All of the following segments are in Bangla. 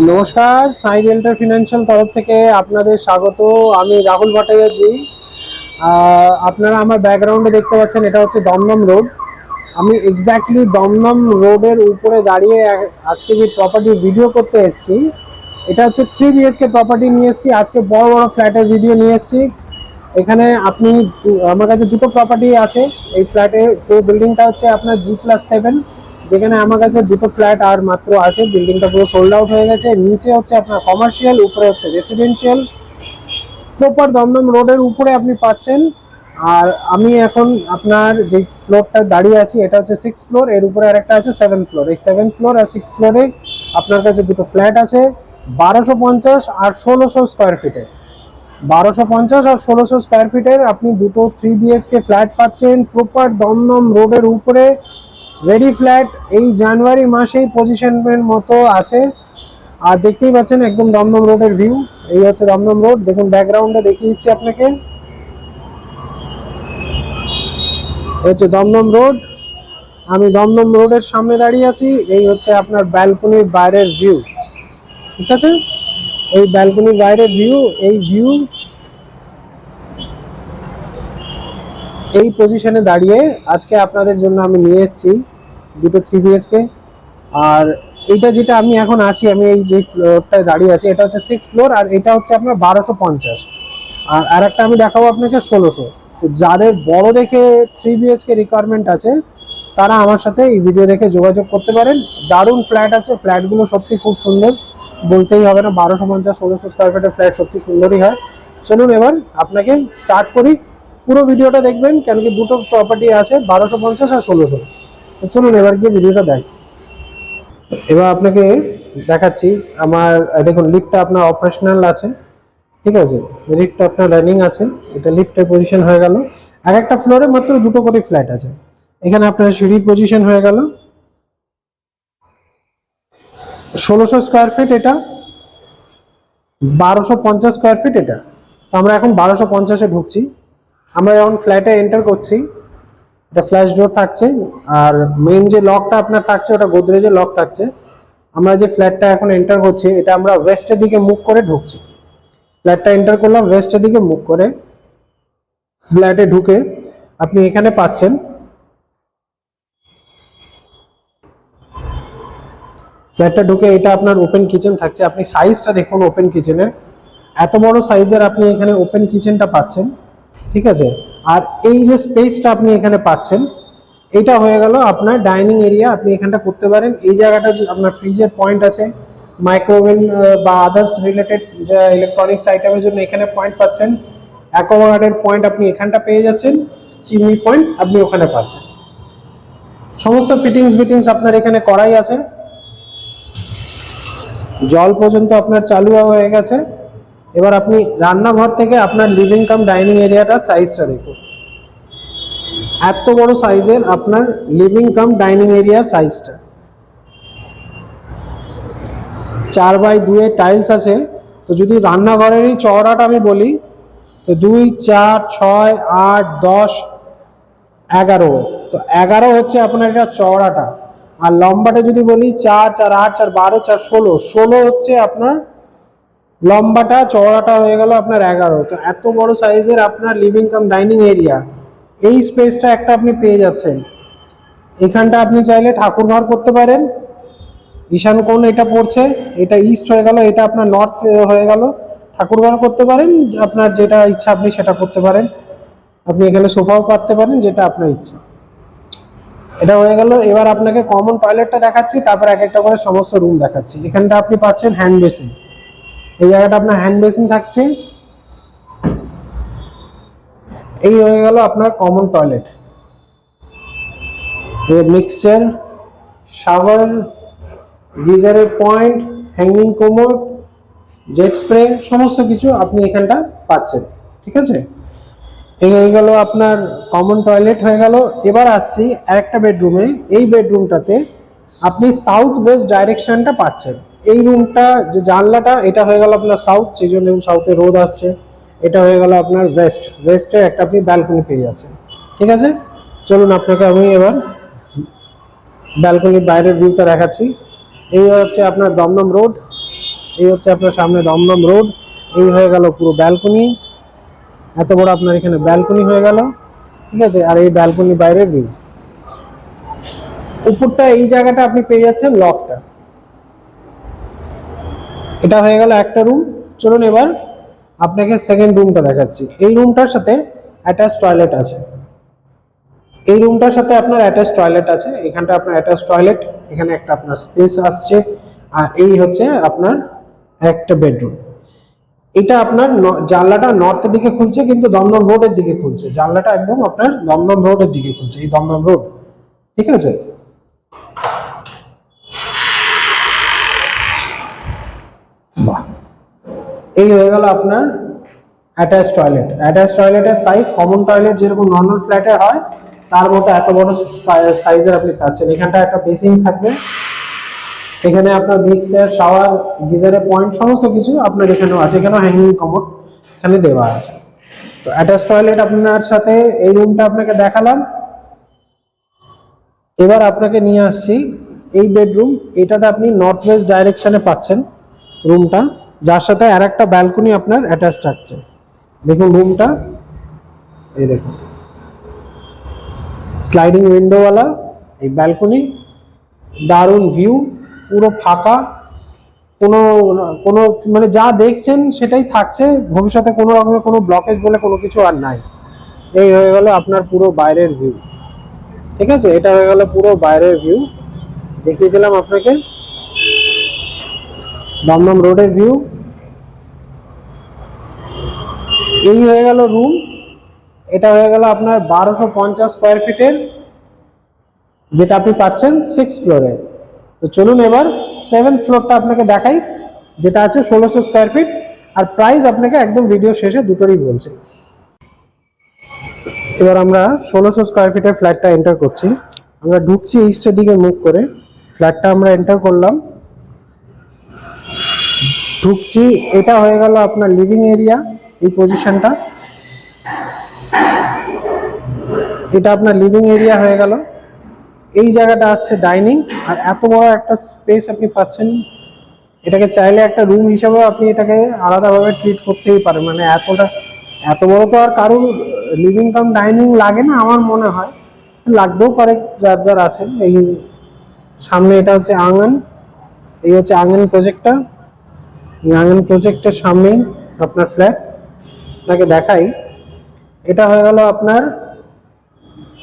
নমস্কার, সাই রিয়েলটর ফিনান্সিয়াল তরফ থেকে আপনাদের স্বাগত। আমি রাহুল ভট্টাচার্যি। আপনারা আমার ব্যাকগ্রাউন্ডে দেখতে পাচ্ছেন, এটা হচ্ছে দমদম রোড। আমি এক্স্যাক্টলি দমদম রোডের উপরে দাঁড়িয়ে আজকে যে প্রপার্টি ভিডিও করতে এসেছি, এটা হচ্ছে 3 BHK প্রপার্টি নিয়ে এসেছি। আজকে বড় বড় ফ্ল্যাটের ভিডিও নিয়ে এসেছি। এখানে আপনি আমার কাছে দুটো প্রপার্টি আছে এই ফ্ল্যাটে। তো বিল্ডিংটা হচ্ছে আপনার G+7, যেখানে আমার কাছে দুটো ফ্ল্যাট আর মাত্র আছে। বিল্ডিংটা পুরো সোল্ড আউট হয়ে গেছে। নিচে হচ্ছে আপনার কমার্শিয়াল, উপরে হচ্ছে রেসিডেন্সিয়াল। প্রপার দমদম রোডের উপরে আপনি পাচ্ছেন। আর আমি এখন আপনার যে ফ্লোরটা দাঁড়িয়ে আছি, এটা হচ্ছে 6th ফ্লোর। এর উপরে আরেকটা আছে 7th ফ্লোর। এই 7th ফ্লোর আর 6th ফ্লোরে আপনার কাছে দুটো ফ্ল্যাট আছে, 1250 আর 1600 স্কোয়ার ফিটে। 1250 আর 1600 স্কোয়ার ফিটের আপনি দুটো 3 BHK ফ্ল্যাট পাচ্ছেন প্রপার দমদম রোডের উপরে। রেডি ফ্ল্যাট এই জানুয়ারি মাসেই পজিশনের মতো আছে। আর দেখতেই পাচ্ছেন একদম দমদম রোডের ভিউ। এই হচ্ছে দমদম রোড, দেখুন ব্যাকগ্রাউন্ডে দেখিয়ে দিচ্ছি আপনাকে। হচ্ছে দমদম রোড। আমি দমদম রোডের সামনে দাঁড়িয়ে আছি। এই হচ্ছে আপনার ব্যালকনির বাইরের ভিউ, ঠিক আছে? এই ব্যালকনির বাইরের ভিউ, এই ভিউ এই পজিশনে দাঁড়িয়ে আজকে আপনাদের জন্য আমি নিয়ে এসেছি দুটো 3 BHK। আর এইটা যেটা আমি এখন আছি, আমি এই যে ফ্লোরটায় দাঁড়িয়ে আছি, এটা হচ্ছে 6th ফ্লোর। আর এটা হচ্ছে আপনার 1250। আর আরেকটা আমি দেখাবো আপনাকে 1600। তো যাদের বড় দেখে 3 BHK রিকোয়ারমেন্ট আছে, তারা আমার সাথে এই ভিডিও দেখে যোগাযোগ করতে পারেন। দারুণ ফ্ল্যাট আছে, ফ্ল্যাটগুলো সত্যি খুব সুন্দর, বলতেই হবে না। 1250 1600 স্কোয়ার ফিটের ফ্ল্যাট সত্যি সুন্দরই হয়। চলুন এবার আপনাকে স্টার্ট করি। পুরো ভিডিওটা দেখবেন, কেন কি দুটো প্রপার্টি আছে, 1250 আর 1600। তো চলুন এবার গিয়ে ভিডিওটা দেখ। এবার আপনাকে দেখাচ্ছি আমার। দেখুন লিফটটা আপনার অপারেশনাল আছে, ঠিক আছে? লিফটটা আপনার রানিং আছে। এটা লিফটের পজিশন হয়ে গেল। আর একটা ফ্লোরে মাত্র দুটো করে ফ্ল্যাট আছে। এখানে আপনার সিঁড়ির পজিশন হয়ে গেল। 1600 স্কোয়ার ফিট এটা, 1250 স্কোয়ার ফিট এটা। তো আমরা এখন 1250-এ ঢুকছি। আমরা যখন ফ্ল্যাটে এন্টার করছি, এটা ফ্ল্যাশ ডোর থাকছে। আর মেইন যে লকটা আপনার থাকছে, ওটা গোদরেজের লক থাকছে। আমরা যে ফ্ল্যাটটা এখন এন্টার করছি, এটা আমরা ওয়েস্টের দিকে মুখ করে ঢুকছি। ফ্ল্যাটটা এন্টার করলাম ওয়েস্টের দিকে মুখ করে। ফ্ল্যাটে ঢুকে আপনি এখানে পাচ্ছেন ফ্ল্যাটটা ঢুকে এটা আপনার ওপেন কিচেন থাকছে। আপনি সাইজটা দেখুন ওপেন কিচেনের, এত বড় সাইজের আপনি এখানে ওপেন কিচেনটা পাচ্ছেন, ঠিক আছে? আর এই যে স্পেসটা আপনি এখানে পাচ্ছেন, এটা হয়ে গেল আপনার ডাইনিং এরিয়া। আপনি এখানটা করতে পারেন। এই জায়গাটা আপনার ফ্রিজের পয়েন্ট আছে, মাইক্রোওভেন বা আদার্স রিলেটেড যা ইলেকট্রনিক্স আইটেমের জন্য এখানে পয়েন্ট পাচ্ছেন। অ্যাকোয়াগার্ডের পয়েন্ট আপনি এখানটা পেয়ে যাচ্ছেন, চিমনি পয়েন্ট আপনি ওখানে পাচ্ছেন। সমস্ত ফিটিংস আপনার এখানে করাই আছে। জল পর্যন্ত আপনার চালু হয়ে গেছে। এবার আপনি রান্নাঘর থেকে আপনার লিভিং কাম ডাইনিং এরিয়াটা সাইজটা দেখুন। এত বড় সাইজের আপনার লিভিং কাম ডাইনিং এরিয়া সাইজটা। 4x2 এর টাইলস আছে। তো যদি রান্নাঘরেরই চওড়াটা আমি বলি, তো 2 4 6 8 10 11। তো 11 হচ্ছে আপনার এটা চওড়াটা। আর লম্বাটা যদি বলি 4 4 8 4 12 4 16, 16 হচ্ছে আপনার লম্বাটা। চওড়াটা হয়ে গেল আপনার 11। তো এত বড় সাইজের আপনার লিভিং কাম ডাইনিং এরিয়া, এই স্পেসটা একটা আপনি পেয়ে যাচ্ছেন। এখানটা আপনি চাইলে ঠাকুর ঘর করতে পারেন। ঈশান কোণ এটা পড়ছে, এটা ইস্ট হয়ে গেল, এটা আপনার নর্থ হয়ে গেল। ঠাকুর ঘর করতে পারেন, আপনার যেটা ইচ্ছা আপনি সেটা করতে পারেন। আপনি এখানে সোফাও পাততে পারেন, যেটা আপনার ইচ্ছা। এটা হয়ে গেল। এবার আপনাকে কমন টয়লেটটা দেখাচ্ছি, তারপর এক একটা করে সমস্ত রুম দেখাচ্ছি। এখানটা আপনি পাচ্ছেন হ্যান্ড বেসিন। এই জায়গাটা আপনার হ্যান্ড বেসিন থাকছে। এই হয়ে গেল আপনার কমন টয়লেট। মিক্সচার, শাওয়ার, গিজারের point, hanging commode, jet spray, সমস্ত কিছু আপনি এখানটা পাচ্ছেন, ঠিক আছে? এই হয়ে গেল আপনার কমন টয়লেট হয়ে গেল। এবার আসছি আরেকটা বেডরুমে। এই বেডরুমটাতে আপনি সাউথ ওয়েস্ট ডাইরেকশনটা পাচ্ছেন। এই রুমটা যে জানলাটা, এটা হয়ে গেল আপনার সাউথ, সেই জন্য সাউথে রোদ আসছে। এটা হয়ে গেল আপনার ওয়েস্ট, ওয়েস্টে একটা আপনি ব্যালকনি পেয়ে যাচ্ছেন, ঠিক আছে? চলুন আপনাকে আমি এবার ব্যালকনির বাইরের ভিউটা দেখাচ্ছি। এই হচ্ছে আপনার দমদম রোড। এই হচ্ছে আপনার সামনে দমদম রোড, এই হয়ে গেল পুরো ব্যালকনি, এত বড় আপনার এখানে ব্যালকনি হয়ে গেল, ঠিক আছে। আর এই ব্যালকনি বাইরে ভিউ, উপরটা এই জায়গাটা আপনি পেয়ে যাচ্ছেন লফটটা। এটা হয়ে গেল একটা রুম। চলুন এবার আপনাকে সেকেন্ড রুমটা দেখাচ্ছি। এই রুমটার সাথে অ্যাটাচ টয়লেট আছে, এই রুমটার সাথে আপনার অ্যাটাচ টয়লেট আছে, এখানটা আপনার অ্যাটাচ টয়লেট, এখানে একটা আপনার স্পেস আসছে, আর এই হচ্ছে আপনার একটা বেডরুম। এটা আপনার জানলাটা নর্থের দিকে খুলছে, কিন্তু দমদম রোডের দিকে খুলছে, জানলাটা একদম আপনার দমদম রোডের দিকে খুলছে, এই দমদম রোড, ঠিক আছে। বাহ, এই হয়ে গেল আপনার অ্যাটাচ টয়লেট। অ্যাটাচ টয়লেটের সাইজ কমন টয়লেট যেরকম নর্মাল ফ্ল্যাটে হয় তার মতো এত বড় সাইজের আপনি পাচ্ছেন। এখানটা একটা বেসিন থাকবে, এখানে আপনার মিক্সার, শাওয়ার, গিজারের পয়েন্ট সমস্ত কিছু আপনার এখানেও আছে, এখানেও হ্যাঙ্গিং কমোড এখানে দেওয়া আছে। তো অ্যাটাচ টয়লেট আপনার সাথে এই রুমটা আপনাকে দেখালাম। এবার আপনাকে নিয়ে আসছি এই বেডরুম, এটাতে আপনি নর্থ ওয়েস্ট ডাইরেকশনে পাচ্ছেন রুমটা, যার সাথে আর একটা ব্যালকনি আপনার অ্যাটাচ থাকছে। দেখুন রুমটা, এই দেখুন স্লাইডিং উইন্ডোওয়ালা এই ব্যালকনি, দারুণ ভিউ, পুরো ফাঁকা, কোনো কোনো মানে যা দেখছেন সেটাই থাকছে, ভবিষ্যতে কোনো রকমের কোনো ব্লকেজ বলে কোনো কিছু আর নাই। এই হয়ে গেল আপনার পুরো বাইরের ভিউ, ঠিক আছে। এটা হয়ে গেল পুরো বাইরের ভিউ, দেখিয়ে দিলাম আপনাকে দমদম রোডের ভিউ। এই হয়ে গেল রুম, এটা হয়ে গেল আপনার 1250 স্কোয়ার ফিটের, যেটা আপনি পাচ্ছেন 6 ফ্লোরে। তো চলুন এবার 7th ফ্লোরটা আপনাকে দেখাই, যেটা আছে 1600 স্কোয়ার ফিট, আর প্রাইস আপনাকে একদম ভিডিও শেষে দুটোরই বলছি। এবার আমরা 1600 স্কোয়ার ফিটের ফ্ল্যাটটা এন্টার করছি। আমরা ঢুকছি ইস্টের দিকে মুখ করে, ফ্ল্যাটটা আমরা এন্টার করলাম, ঢুকছি। এটা হয়ে গেল আপনার লিভিং এরিয়া, এই পজিশনটা, এটা আপনার লিভিং এরিয়া হয়ে গেল। এই জায়গাটা আসছে ডাইনিং, আর এত বড় একটা স্পেস আপনি পাচ্ছেন, এটাকে চাইলে একটা রুম হিসাবেও আপনি এটাকে আলাদাভাবে ট্রিট করতেই পারেন। মানে এত বড় তো আর কারোর লিভিং কাম ডাইনিং লাগে না আমার মনে হয়, লাগতেও পারে যার যার আছে। এই সামনে এটা হচ্ছে আঙ্গন, এই হচ্ছে আঙ্গন প্রজেক্টটা, এই আঙ্গন প্রজেক্টের সামনেই আপনার ফ্ল্যাট। আপনাকে দেখাই, এটা হয়ে গেল আপনার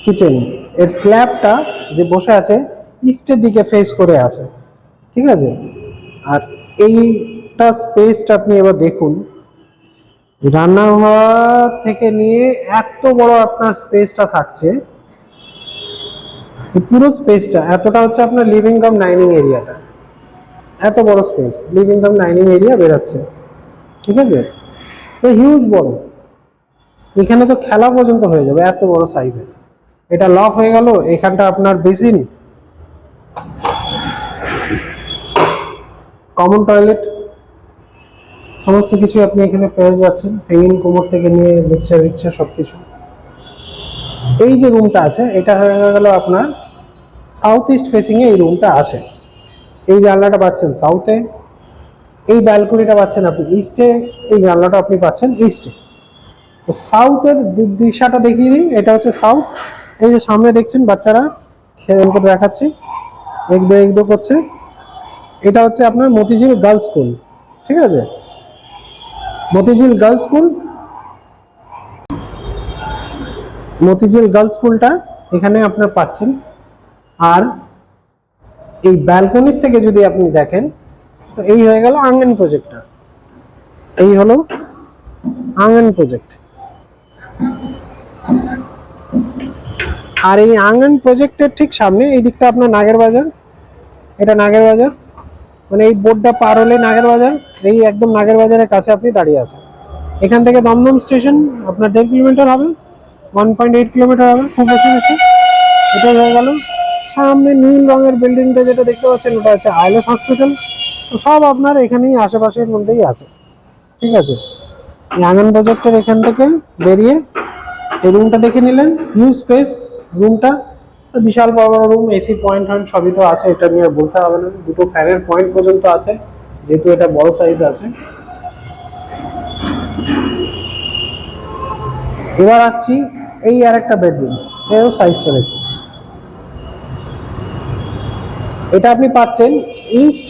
কিচেন, এর স্ল্যাবটা যে বসে আছে ইস্টের দিকে ফেস করে আছে, ঠিক আছে। আর এইটা স্পেসটা আপনি এবার দেখুন, রান্নাঘর থেকে নিয়ে এত বড় আপনার স্পেসটা থাকছে, এই পুরো স্পেসটা এতটা হচ্ছে আপনার লিভিং কাম ডাইনিং এরিয়াটা, এত বড় space living cum dining area বেরোচ্ছে, ঠিক আছে। তো হিউজ বড়, এখানে তো খেলা পর্যন্ত হয়ে যাবে এত বড় সাইজের। এটা লফ হয়ে গেল, এখানটা আপনার বেসিন, কমন টয়লেট, সমস্ত কিছু আপনি এখানে পেয়ে যাচ্ছেন, হ্যাঙ্গিং কোমর থেকে নিয়ে মিক্সার সবকিছু। এই যে রুমটা আছে এটা হয়ে গেল আপনার সাউথ ইস্ট ফেসিং এ এই রুমটা আছে। এই জানলাটা পাচ্ছেন সাউথে, এই ব্যালকনিটা পাচ্ছেন আপনি ইস্টে, এই জানলাটা আপনি পাচ্ছেন ইস্টে। তো সাউথের দিশাটা দেখিয়ে দিই, এটা হচ্ছে সাউথ। এই যে সামনে দেখছেন বাচ্চারা খেল করে দেখাচ্ছে, এক দো করছে, এটা হচ্ছে আপনার মতিঝিল গার্লস স্কুল, ঠিক আছে, Motijheel girls school. Motijheel girls স্কুলটা এখানে আপনার পাচ্ছেন। আর এই ব্যালকনির থেকে যদি আপনি দেখেন, তো এই হয়ে গেল আঙ্গন প্রজেক্টটা, এই হলো আঙ্গন প্রজেক্ট। আর এই আঙ্গন প্রজেক্টের ঠিক সামনে এই দিকটা আপনার নাগের বাজার, এটা নাগের বাজার, মানে এই বোর্ডটা পার হলে নাগের বাজার, এই একদম নাগের বাজারের কাছে আপনি দাঁড়িয়ে আছেন। এখান থেকে দমদম স্টেশন আপনার 1.5 কিলোমিটার হবে, 1.8 কিলোমিটার হবে খুব বেশি বেশি। এটা হয়ে গেল সামনে নীল রঙের বিল্ডিংটা যেটা দেখতে পাচ্ছেন, ওটা হচ্ছে আইলেস হসপিটাল। তো সব আপনার এখানেই আশেপাশের মধ্যেই আছে, ঠিক আছে। আঙ্গন প্রজেক্টের এখান থেকে বেরিয়ে এই রুমটা দেখে নিলেন, হিউজ স্পেস রুমটা, তো বিশাল বড় বড় রুম, এসি পয়েন্ট সবই তো আছে, এটা নিয়ে বলতে হবে না, দুটো ফ্যানের পয়েন্ট পর্যন্ত আছে, যেহেতু এটা বড় সাইজ আছে। এবার আসছি এই আর একটা বেডরুম, এরও সাইজটা দেখুন। এটা আপনি পাচ্ছেন ইস্ট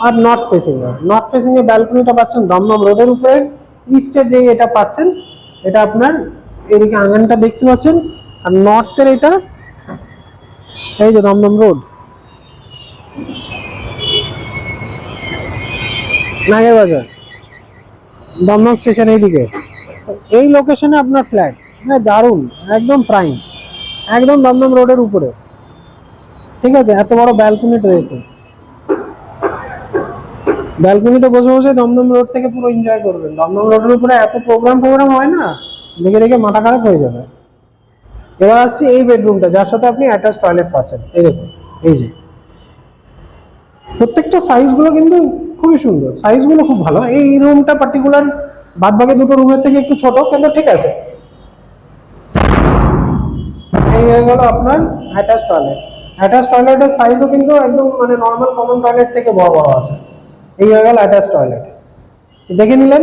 আর নর্থ ফেসিং এ। নর্থ ফেসিং এ ব্যালকনিটা পাচ্ছেন দমদম রোডের উপরে, ইস্টের যে এটা পাচ্ছেন এটা আপনার এদিকে আঙ্গনটা দেখতে পাচ্ছেন, আর নর্থের এটা এই যে দমদম রোড, নাগের বাজার, দমদম স্টেশন এইদিকে। এই লোকেশনে আপনার ফ্ল্যাট, মানে দারুণ, একদম প্রাইম, একদম দমদম রোডের উপরে। ঠিক আছে, এত বড় ব্যালকনিটা দেখুন, ব্যালকনিতে বসে বসে দমদম রোড থেকে পুরো এনজয় করবেন। দমদম রোডের উপরে এত প্রোগ্রাম হয় না, দেখে দেখে মাথা খারাপ হয়ে যাবে। এবার আসছি এই বেডরুমটা, যার সাথে আপনি অ্যাটাচ টয়লেট পাচ্ছেন। এই দেখুন, এই যে প্রত্যেকটা সাইজগুলো কিন্তু খুবই সুন্দর, সাইজগুলো খুব ভালো। এই রুমটা পার্টিকুলার বাদ বাকি দুটো রুমের থেকে একটু ছোট, কিন্তু ঠিক আছে। এই হয়ে গেল আপনার অ্যাটাচ টয়লেট। অ্যাটাচ টয়লেটের সাইজও কিন্তু একদম মানে নর্মাল কমন টয়লেট থেকে বড় বড় আছে। এই হয়ে গেল অ্যাটাচ টয়লেট, দেখে নিলেন,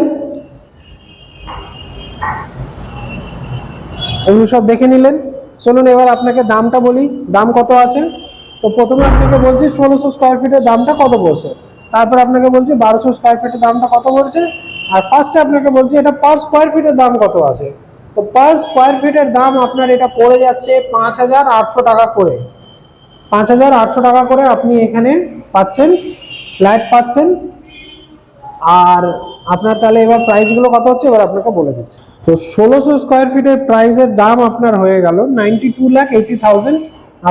এগুলো সব দেখে নিলেন। চলুন এবার আপনাকে দামটা বলি, দাম কত আছে। তো প্রথমে আপনাকে বলছি 1600 স্কোয়ার ফিটের দামটা কত পড়ছে, তারপর আপনাকে বলছি 1200 স্কোয়ার ফিটের দামটা কত পড়ছে, আর ফার্স্টে আপনাকে বলছি এটা পার স্কোয়ার ফিটের দাম কত আছে। তো পার স্কোয়ার ফিটের দাম আপনার এটা পড়ে যাচ্ছে 5800 টাকা করে। 5800 টাকা করে আপনি এখানে পাচ্ছেন, ফ্ল্যাট পাচ্ছেন। আর আপনার তাহলে এবার প্রাইসগুলো কত হচ্ছে এবার আপনাকে বলে দিচ্ছি। তো 1600 স্কোয়ার ফিটের প্রাইসের দাম আপনার হয়ে গেল 92,80,000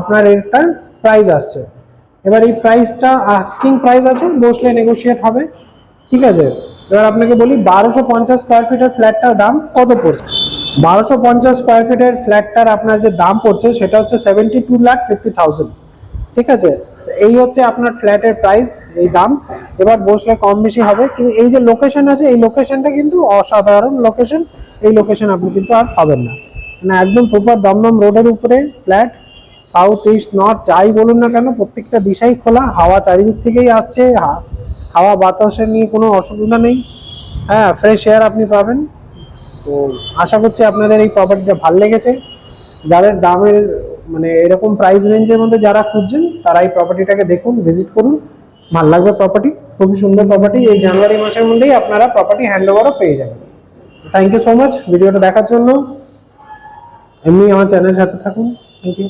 আপনার এটার প্রাইস আসছে। এবার এই প্রাইসটা আস্কিং প্রাইস আছে, বসলে নেগোশিয়েট হবে। ঠিক আছে, এবার আপনাকে বলি 1250 স্কোয়ার ফিটের ফ্ল্যাটটার দাম কত পড়ছে। 1250 স্কোয়ার ফিটের ফ্ল্যাটটার আপনার যে দাম পড়ছে সেটা হচ্ছে 72,50,000। ঠিক আছে, এই হচ্ছে আপনার ফ্ল্যাটের প্রাইস, এই দাম। এবার বসলে কম বেশি হবে, কিন্তু এই যে লোকেশন আছে এই লোকেশনটা কিন্তু অসাধারণ লোকেশন। এই লোকেশন আপনি কিন্তু আর পাবেন না, মানে একদম প্রপার দমদম রোডের উপরে ফ্ল্যাট। সাউথ ইস্ট নর্থ যাই বলুন না কেন প্রত্যেকটা দিশাই খোলা, হাওয়া চারিদিক থেকেই আসছে, হাওয়া বাতাসের নিয়ে কোনো অসুবিধা নেই। হ্যাঁ, ফ্রেশ এয়ার আপনি পাবেন। তো আশা করছি আপনাদের এই প্রপার্টিটা ভালো লেগেছে। যাদের দামের মানে এরকম প্রাইস রেঞ্জের মধ্যে যারা খুঁজছেন তারা এই প্রপার্টিটাকে দেখুন, ভিজিট করুন, ভালো লাগবে প্রপার্টি, খুবই সুন্দর প্রপার্টি। এই জানুয়ারি মাসের মধ্যেই আপনারা প্রপার্টি হ্যান্ড ওভারও পেয়ে যাবেন। থ্যাংক ইউ সো মাচ ভিডিওটা দেখার জন্য। এমনি আমার চ্যানেলের সাথে থাকুন। Thank you.